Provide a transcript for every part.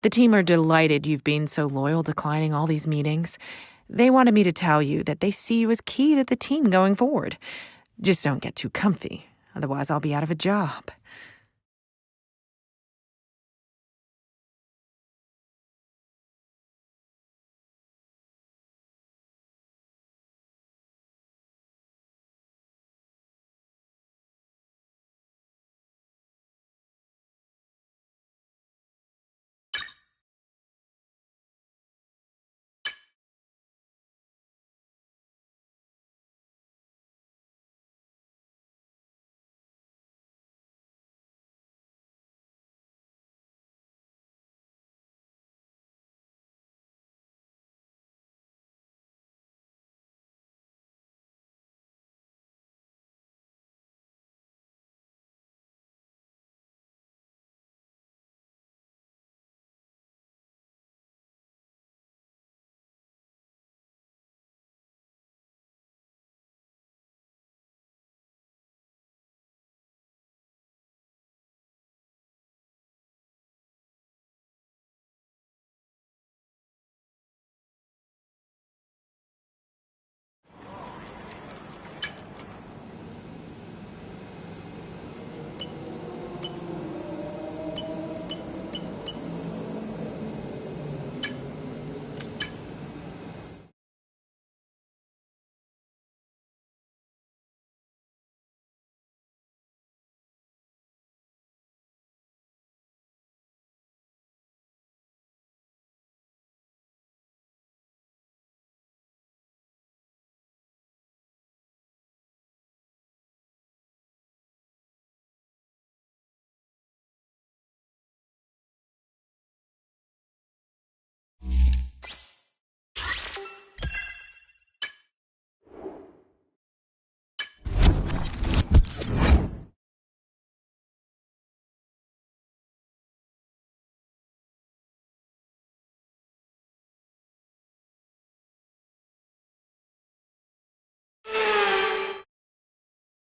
The team are delighted you've been so loyal declining all these meetings. They wanted me to tell you that they see you as key to the team going forward. Just don't get too comfy, otherwise I'll be out of a job.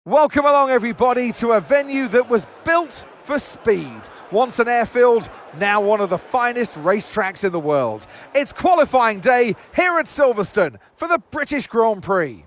Welcome along, everybody, to a venue that was built for speed. Once an airfield, now one of the finest racetracks in the world. It's qualifying day here at Silverstone for the British Grand Prix.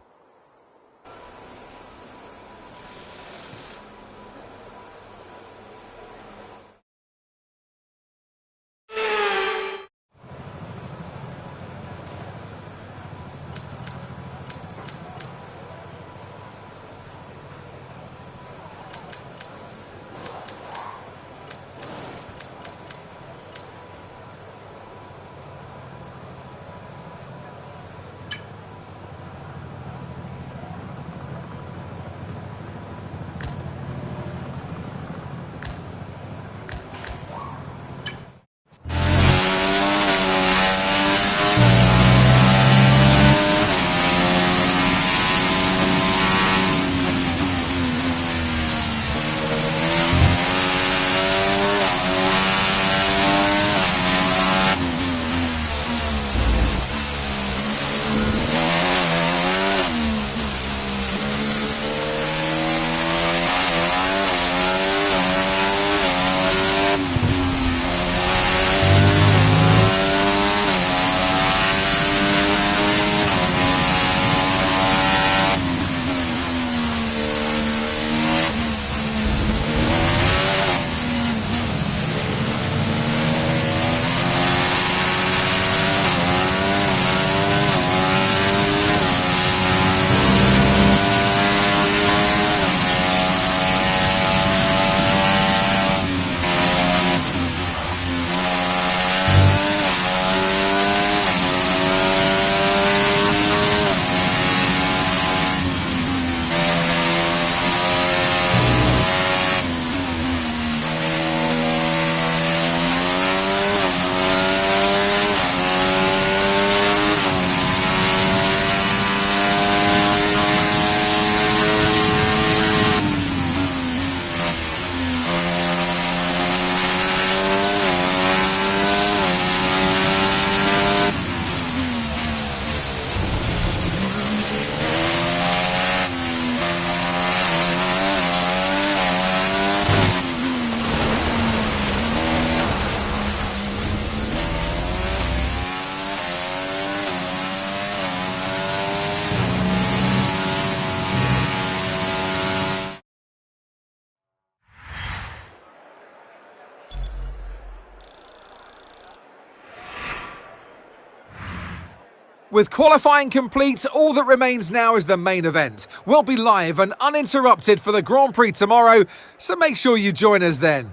With qualifying complete, all that remains now is the main event. We'll be live and uninterrupted for the Grand Prix tomorrow, so make sure you join us then.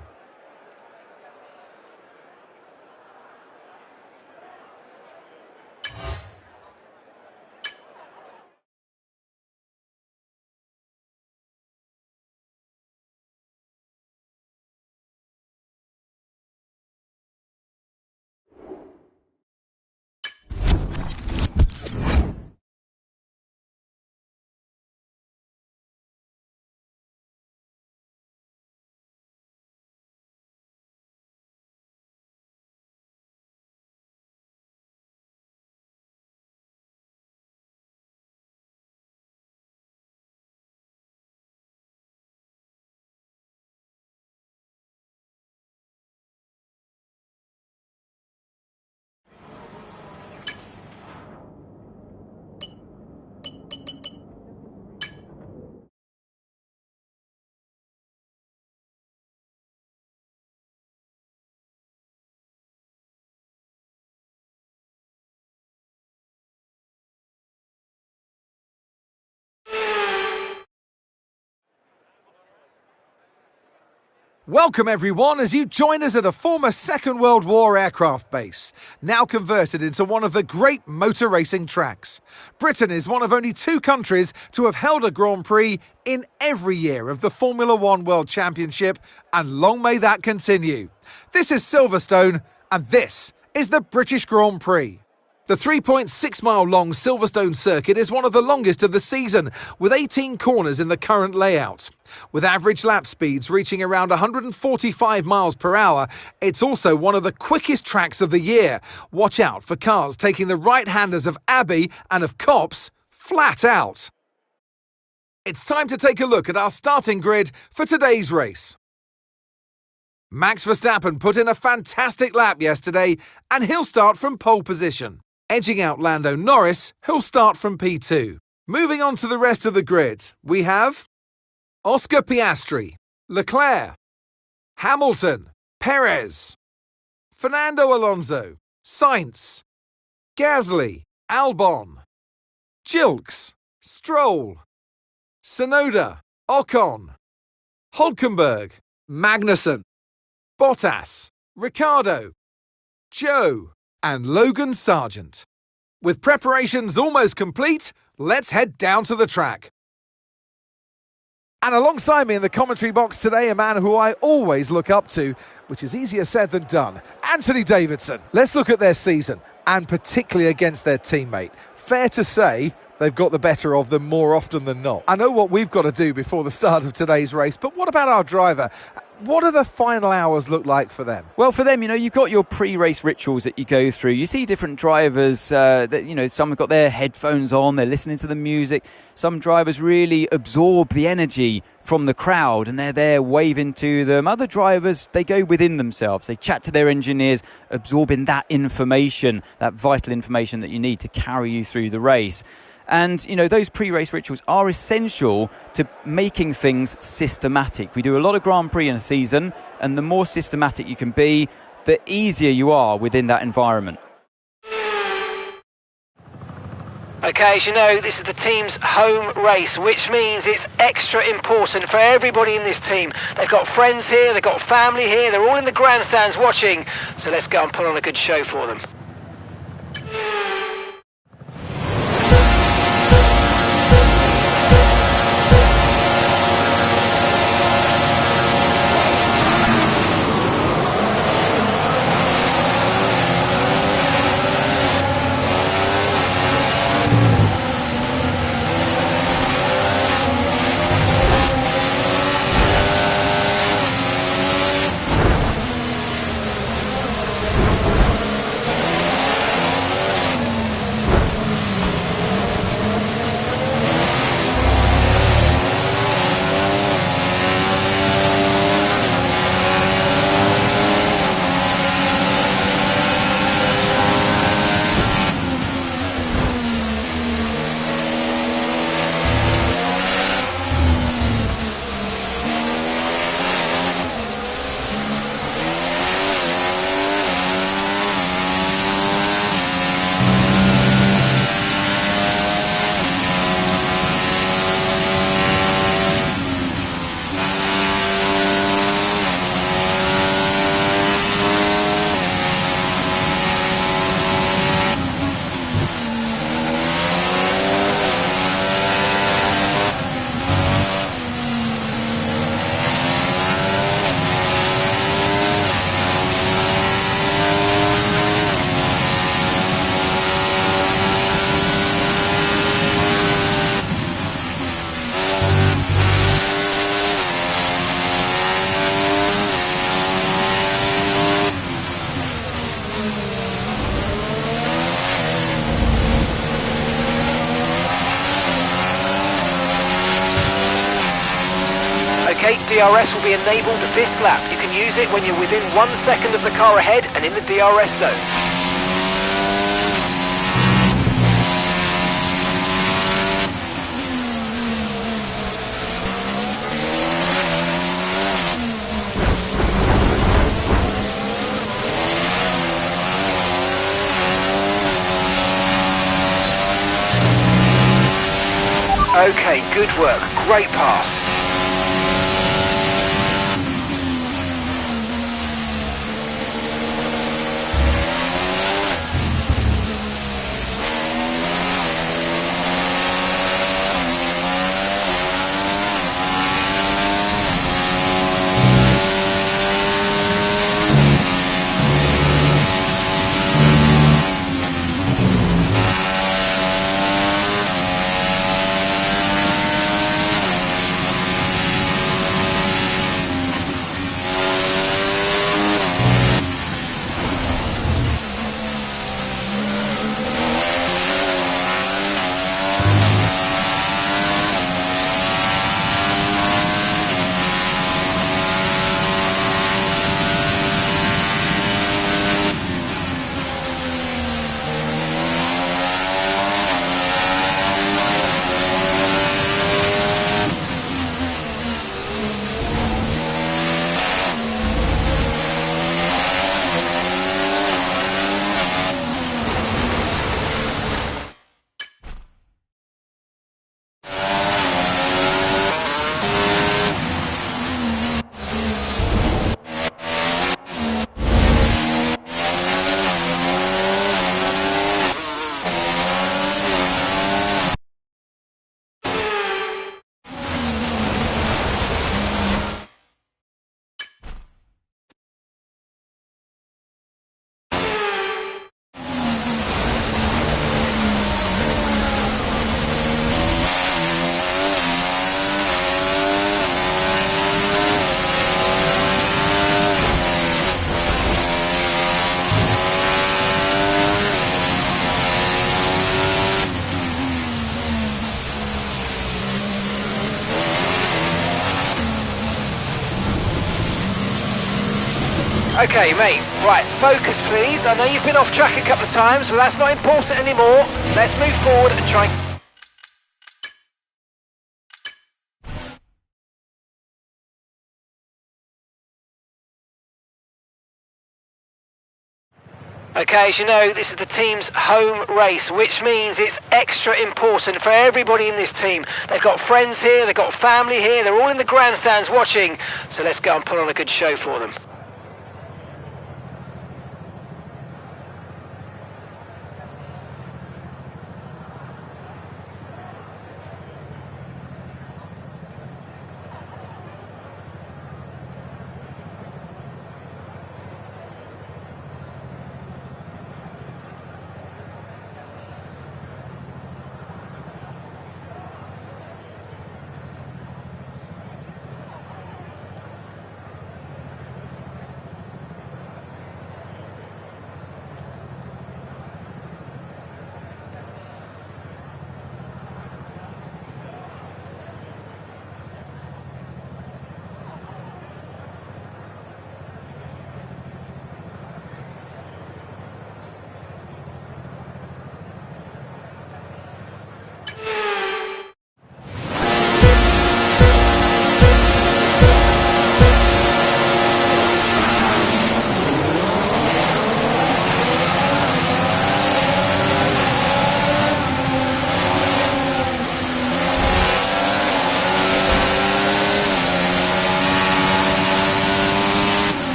Welcome everyone as you join us at a former Second World War aircraft base, now converted into one of the great motor racing tracks. Britain is one of only 2 countries to have held a Grand Prix in every year of the Formula One World Championship, and long may that continue. This is Silverstone, and this is the British Grand Prix. The 3.6-mile-long Silverstone circuit is one of the longest of the season, with 18 corners in the current layout. With average lap speeds reaching around 145 miles per hour, it's also one of the quickest tracks of the year. Watch out for cars taking the right-handers of Abbey and of Copse flat out. It's time to take a look at our starting grid for today's race. Max Verstappen put in a fantastic lap yesterday, and he'll start from pole position. Edging out Lando Norris, who'll start from P2. Moving on to the rest of the grid, we have Oscar Piastri, Leclerc, Hamilton, Perez, Fernando Alonso, Sainz, Gasly, Albon, Gilkes, Stroll, Tsunoda, Ocon, Hülkenberg, Magnussen, Bottas, Ricciardo, Zhou, and Logan Sargent. With preparations almost complete, let's head down to the track. And alongside me in the commentary box today, a man who I always look up to, which is easier said than done, Anthony Davidson. Let's look at their season, and particularly against their teammate. Fair to say, they've got the better of them more often than not. I know what we've got to do before the start of today's race, but what about our driver? What do the final hours look like for them? Well, for them, you've got your pre-race rituals that you go through. You see different drivers that, some have got their headphones on, they're listening to the music. Some drivers really absorb the energy from the crowd and they're there waving to them. Other drivers, they go within themselves. They chat to their engineers, absorbing that information, that vital information that you need to carry you through the race. And, those pre-race rituals are essential to making things systematic. We do a lot of Grand Prix in a season, and the more systematic you can be, the easier you are within that environment. Okay, as you know, this is the team's home race, which means it's extra important for everybody in this team. They've got friends here, they've got family here, they're all in the grandstands watching, so let's go and put on a good show for them. Okay, DRS will be enabled this lap. You can use it when you're within 1 second of the car ahead and in the DRS zone. Okay, good work. Great pass. Okay, mate, right, focus please. I know you've been off track a couple of times, but that's not important anymore. Let's move forward and try and... Okay, as you know, this is the team's home race, which means it's extra important for everybody in this team. They've got friends here, they've got family here, they're all in the grandstands watching, so let's go and put on a good show for them.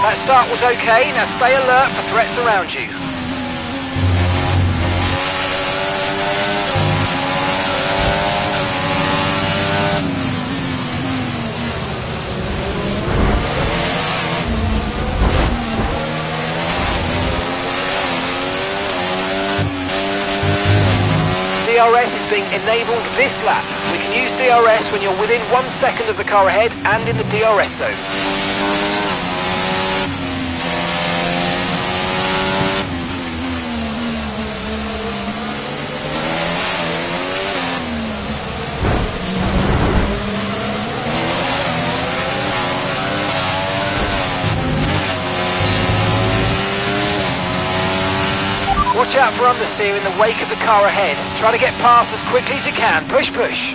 That start was okay, now stay alert for threats around you. DRS is being enabled this lap. We can use DRS when you're within 1 second of the car ahead and in the DRS zone. Watch out for understeer in the wake of the car ahead. Try to get past as quickly as you can. Push, push.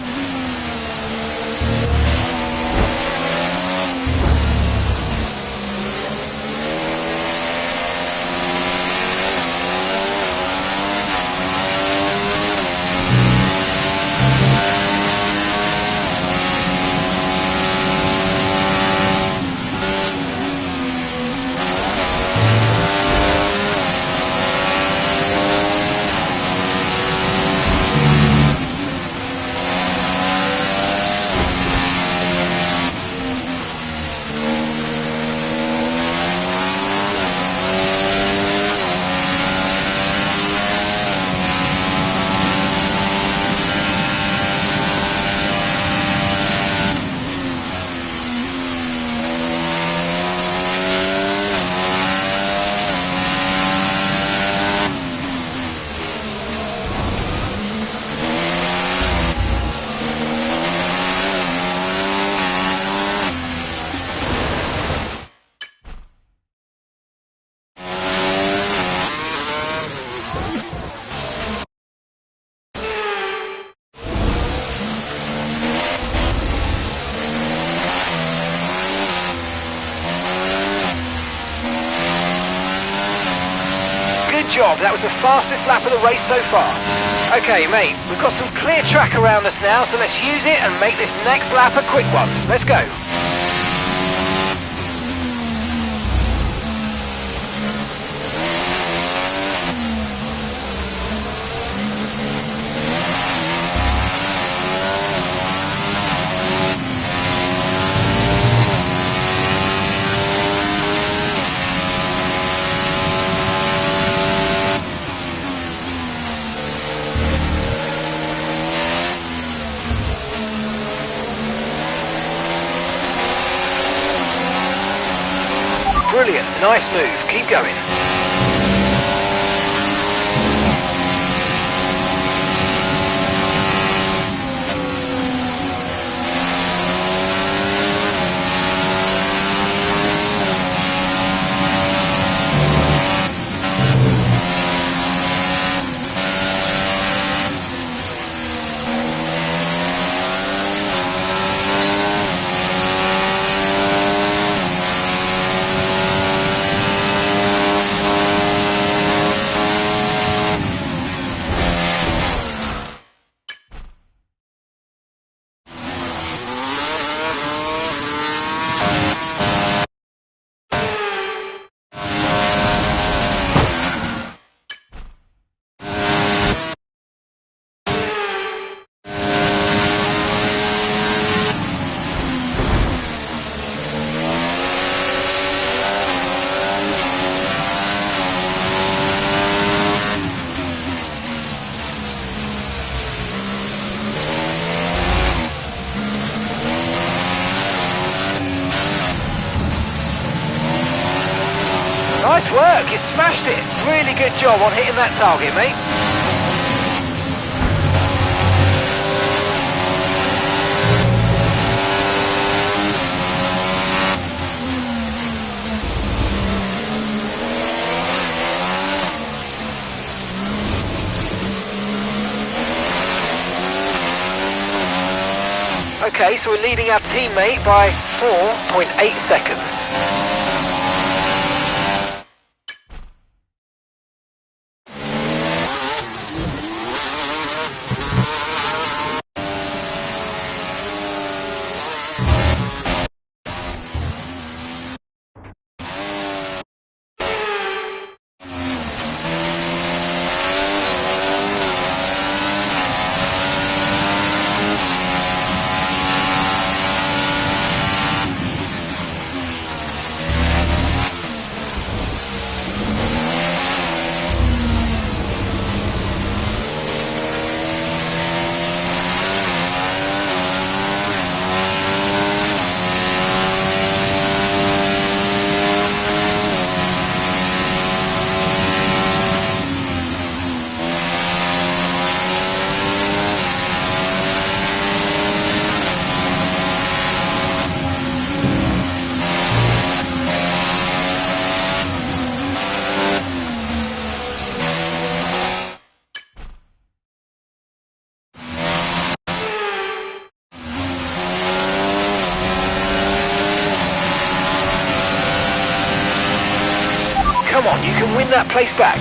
Job. That was the fastest lap of the race so far. Okay, mate, we've got some clear track around us now, so let's use it and make this next lap a quick one. Let's go. Brilliant, nice move, keep going. Nice work, you smashed it. Really good job on hitting that target, mate. Okay, so we're leading our teammate by 4.8 seconds. Come on, you can win that place back.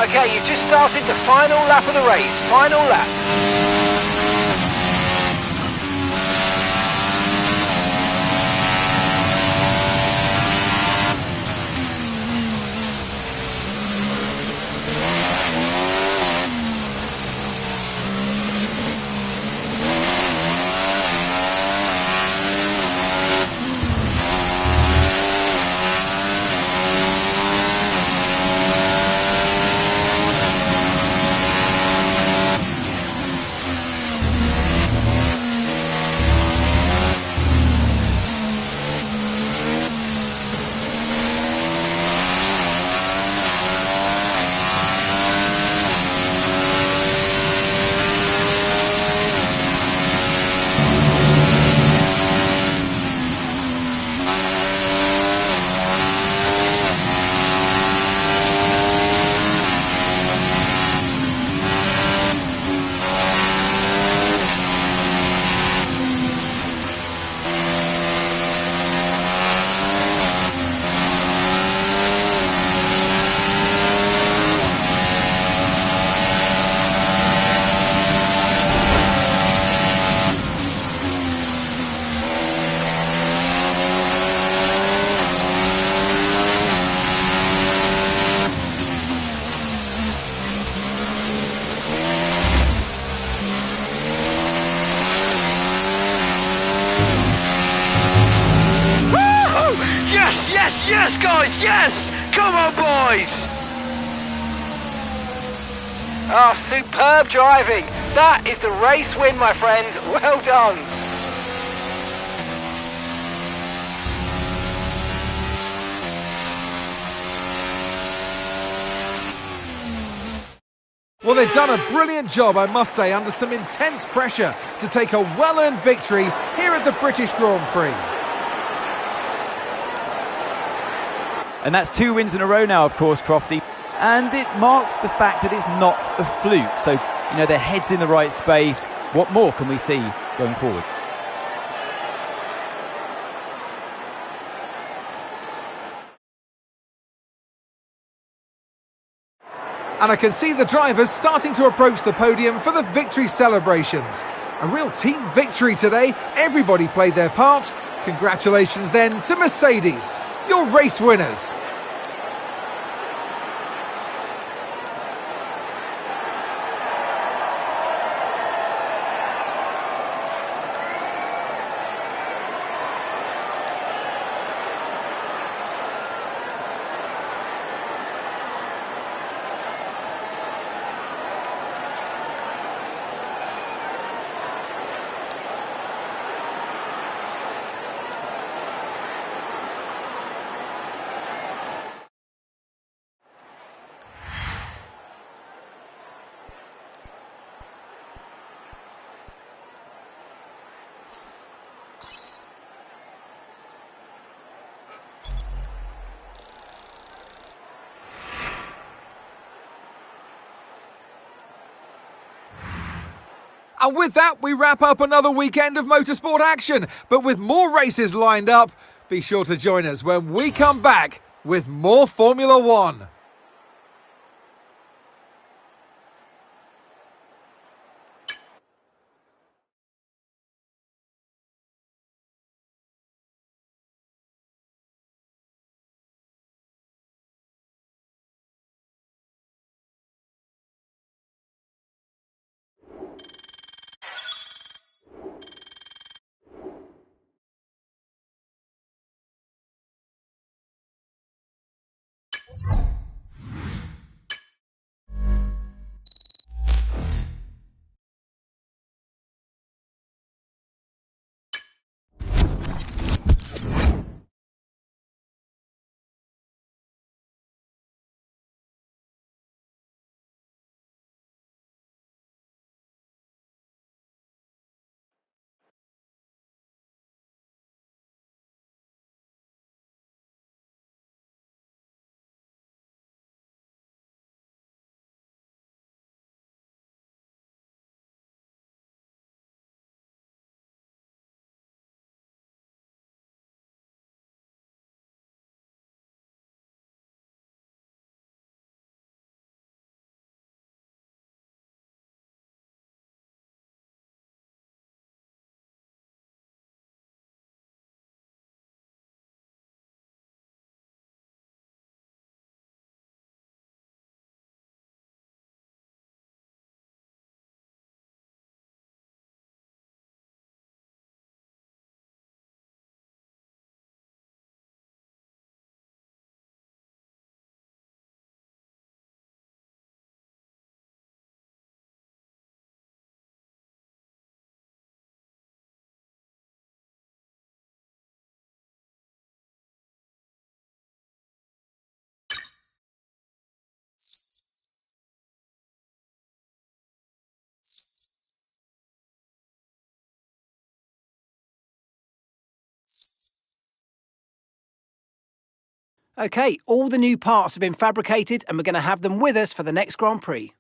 Okay, you've just started the final lap of the race. Final lap. Yes, guys, yes! Come on, boys! Oh, superb driving. That is the race win, my friend. Well done. Well, they've done a brilliant job, I must say, under some intense pressure to take a well-earned victory here at the British Grand Prix. And that's 2 wins in a row now, of course, Crofty. And it marks the fact that it's not a fluke. So, you know, their head's in the right space. What more can we see going forwards? And I can see the drivers starting to approach the podium for the victory celebrations. A real team victory today. Everybody played their part. Congratulations then to Mercedes, your race winners. And with that, we wrap up another weekend of motorsport action. But with more races lined up, be sure to join us when we come back with more Formula One. OK, all the new parts have been fabricated and we're going to have them with us for the next Grand Prix.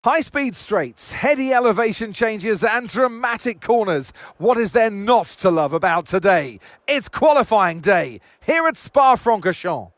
High-speed straights, heady elevation changes and dramatic corners. What is there not to love about today? It's qualifying day here at Spa-Francorchamps.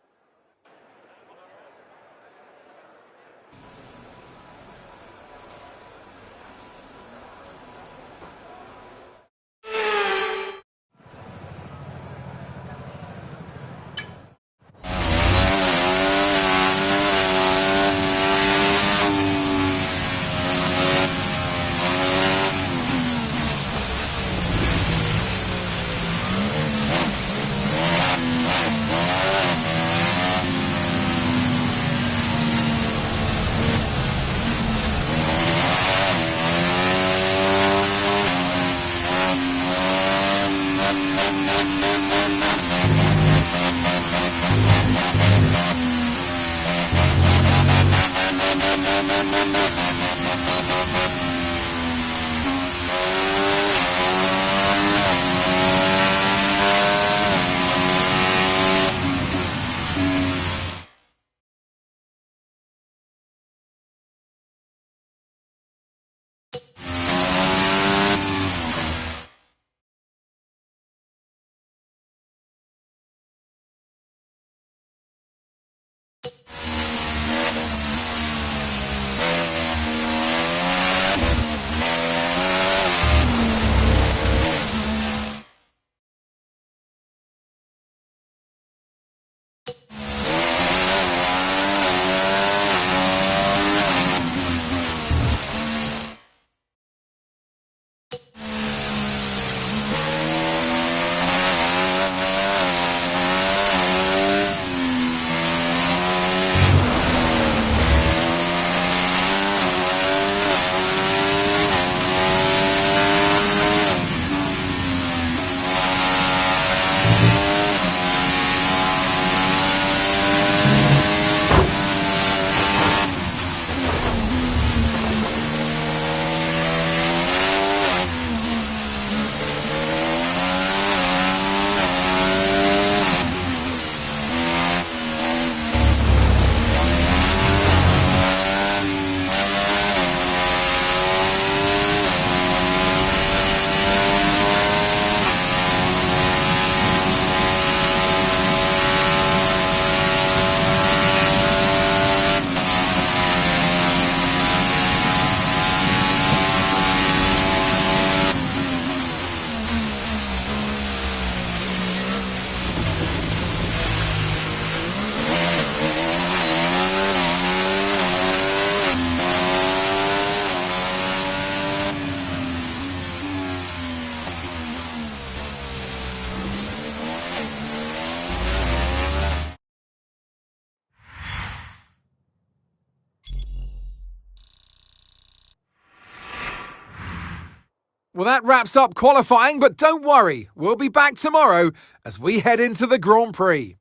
Well, that wraps up qualifying, but don't worry, we'll be back tomorrow as we head into the Grand Prix.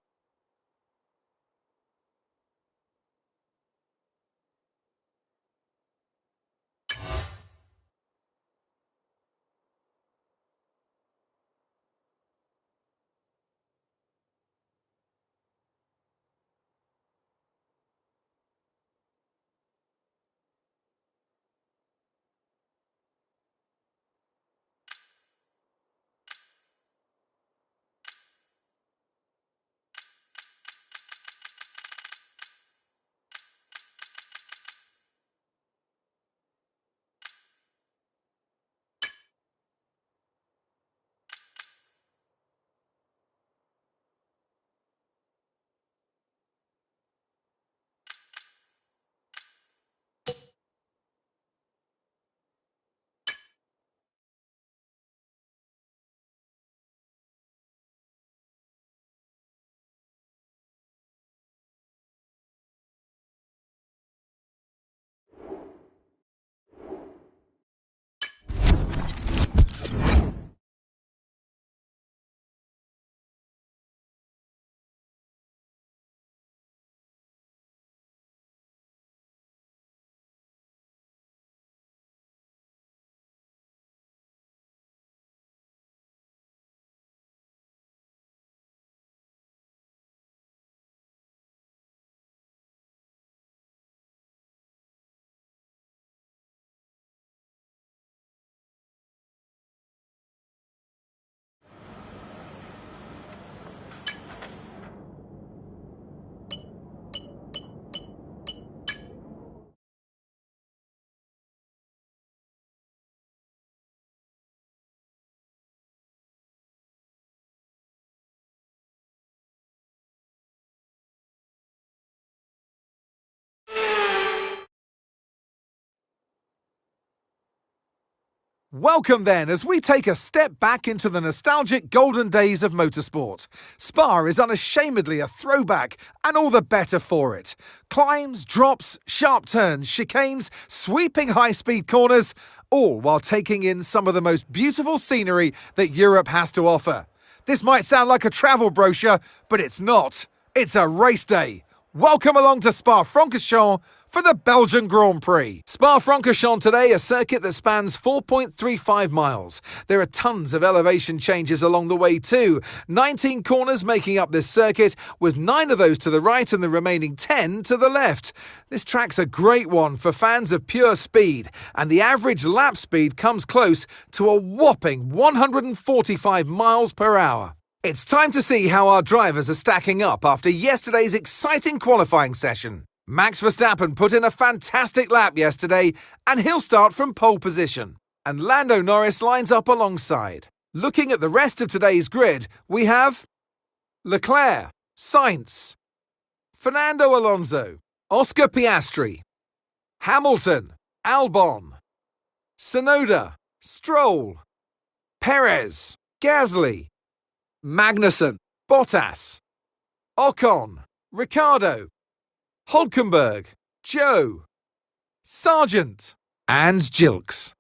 Welcome then, as we take a step back into the nostalgic golden days of motorsport. Spa is unashamedly a throwback, and all the better for it. Climbs, drops, sharp turns, chicanes, sweeping high-speed corners, all while taking in some of the most beautiful scenery that Europe has to offer. This might sound like a travel brochure, but it's not. It's a race day. Welcome along to Spa-Francorchamps for the Belgian Grand Prix. Spa-Francorchamps today, a circuit that spans 4.35 miles. There are tons of elevation changes along the way too. 19 corners making up this circuit, with 9 of those to the right and the remaining 10 to the left. This track's a great one for fans of pure speed, and the average lap speed comes close to a whopping 145 miles per hour. It's time to see how our drivers are stacking up after yesterday's exciting qualifying session. Max Verstappen put in a fantastic lap yesterday, and he'll start from pole position. And Lando Norris lines up alongside. Looking at the rest of today's grid, we have Leclerc, Sainz, Fernando Alonso, Oscar Piastri, Hamilton, Albon, Tsunoda, Stroll, Perez, Gasly, Magnussen, Bottas, Ocon, Ricciardo, Hulkenberg, Joe, Sargent, and Gilks.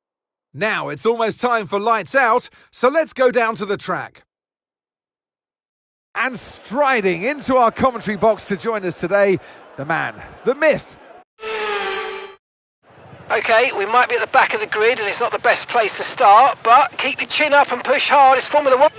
Now it's almost time for lights out, so let's go down to the track. And striding into our commentary box to join us today, the man, the myth. Okay, we might be at the back of the grid and it's not the best place to start, but keep your chin up and push hard. It's Formula One.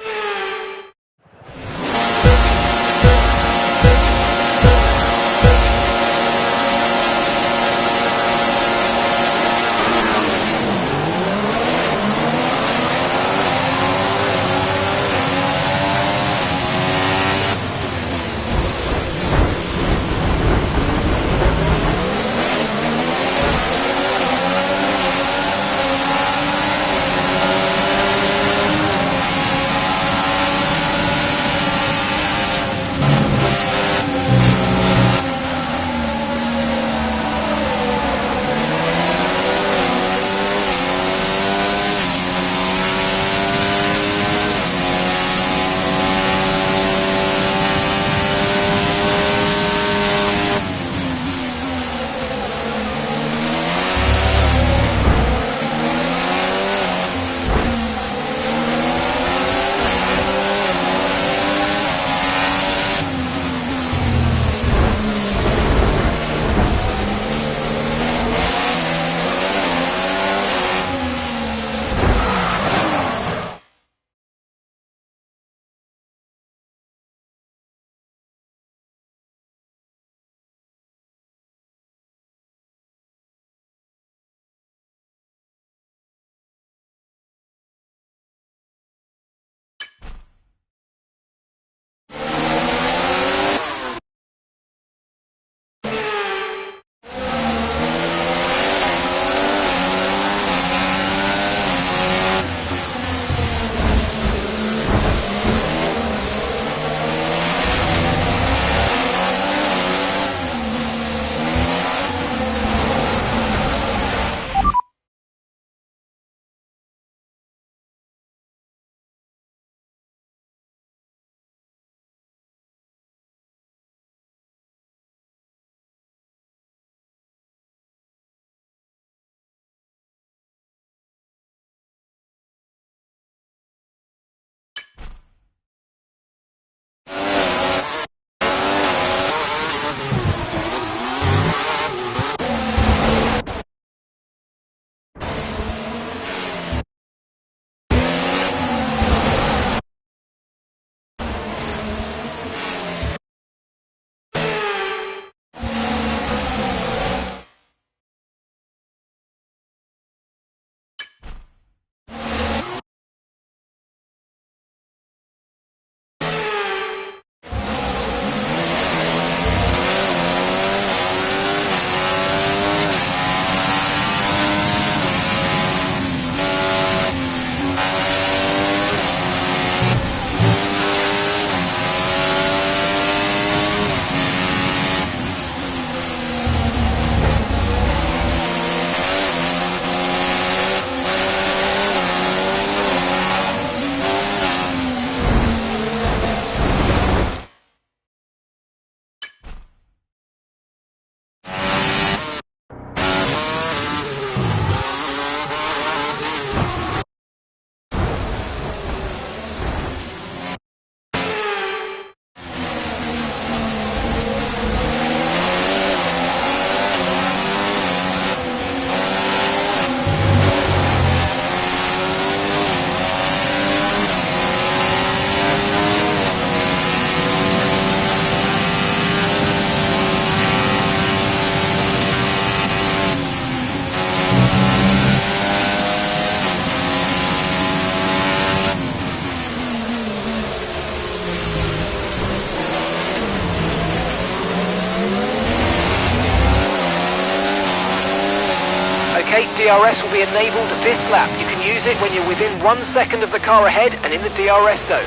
Okay, DRS will be enabled this lap. You can use it when you're within 1 second of the car ahead and in the DRS zone.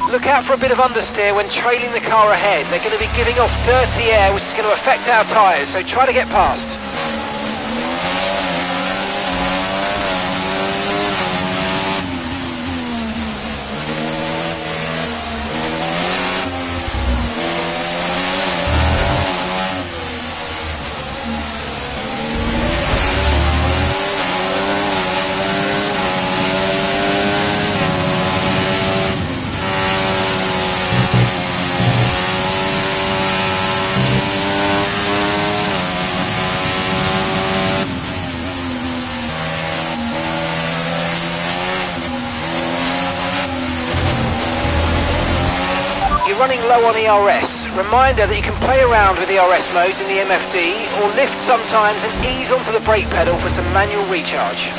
Look out for a bit of understeer when trailing the car ahead. They're going to be giving off dirty air, which is going to affect our tyres, so try to get past. Running low on ERS. Reminder that you can play around with ERS modes in the MFD or lift sometimes and ease onto the brake pedal for some manual recharge.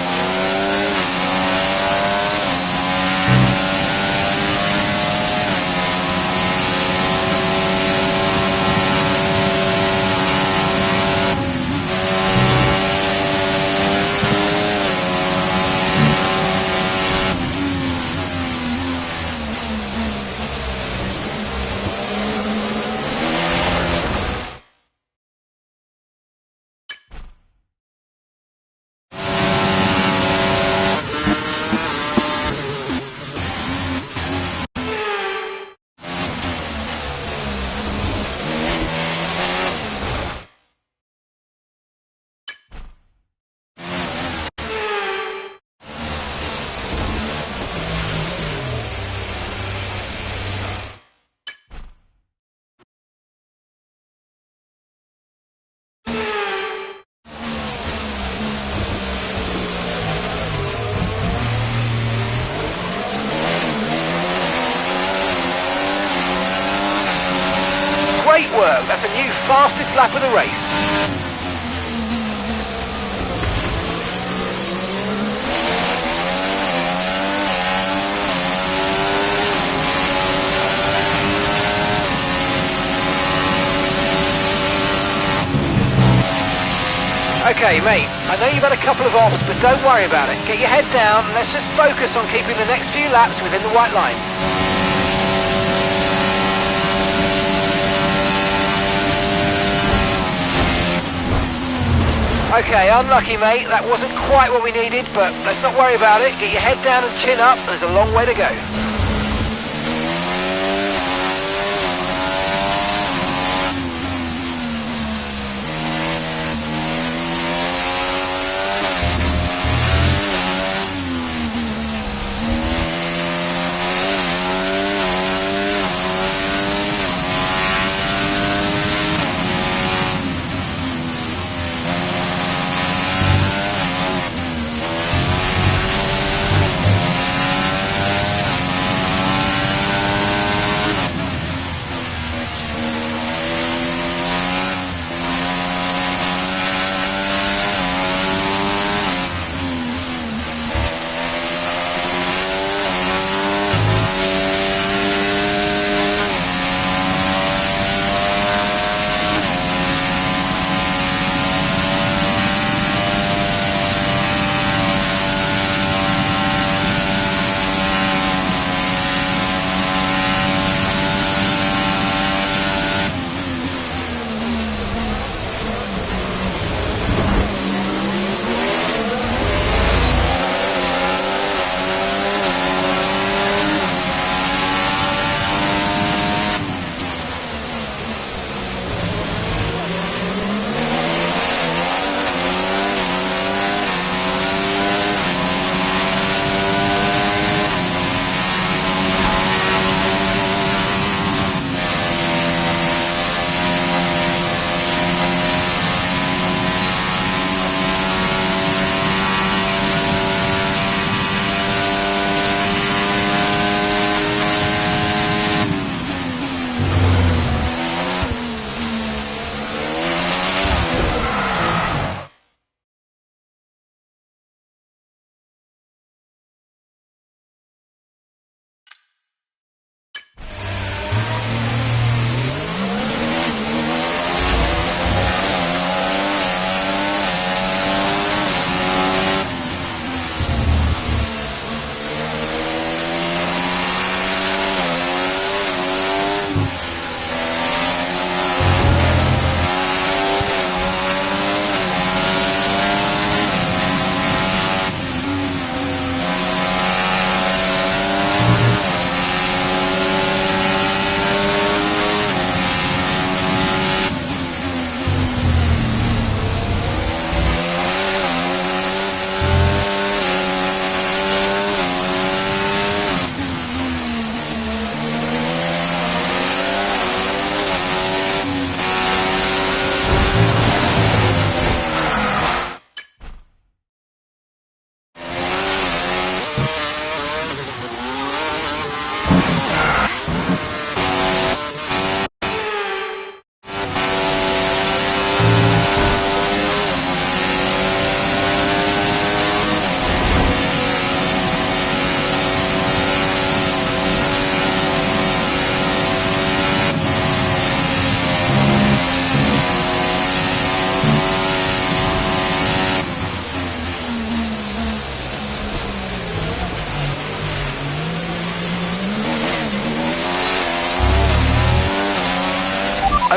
Great work, that's a new fastest lap of the race. Okay, mate, I know you've had a couple of offs, but don't worry about it. Get your head down and let's just focus on keeping the next few laps within the white lines. Okay, unlucky, mate. That wasn't quite what we needed, but let's not worry about it. Get your head down and chin up. There's a long way to go.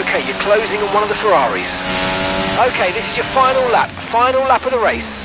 Okay, you're closing on one of the Ferraris. Okay, this is your final lap of the race.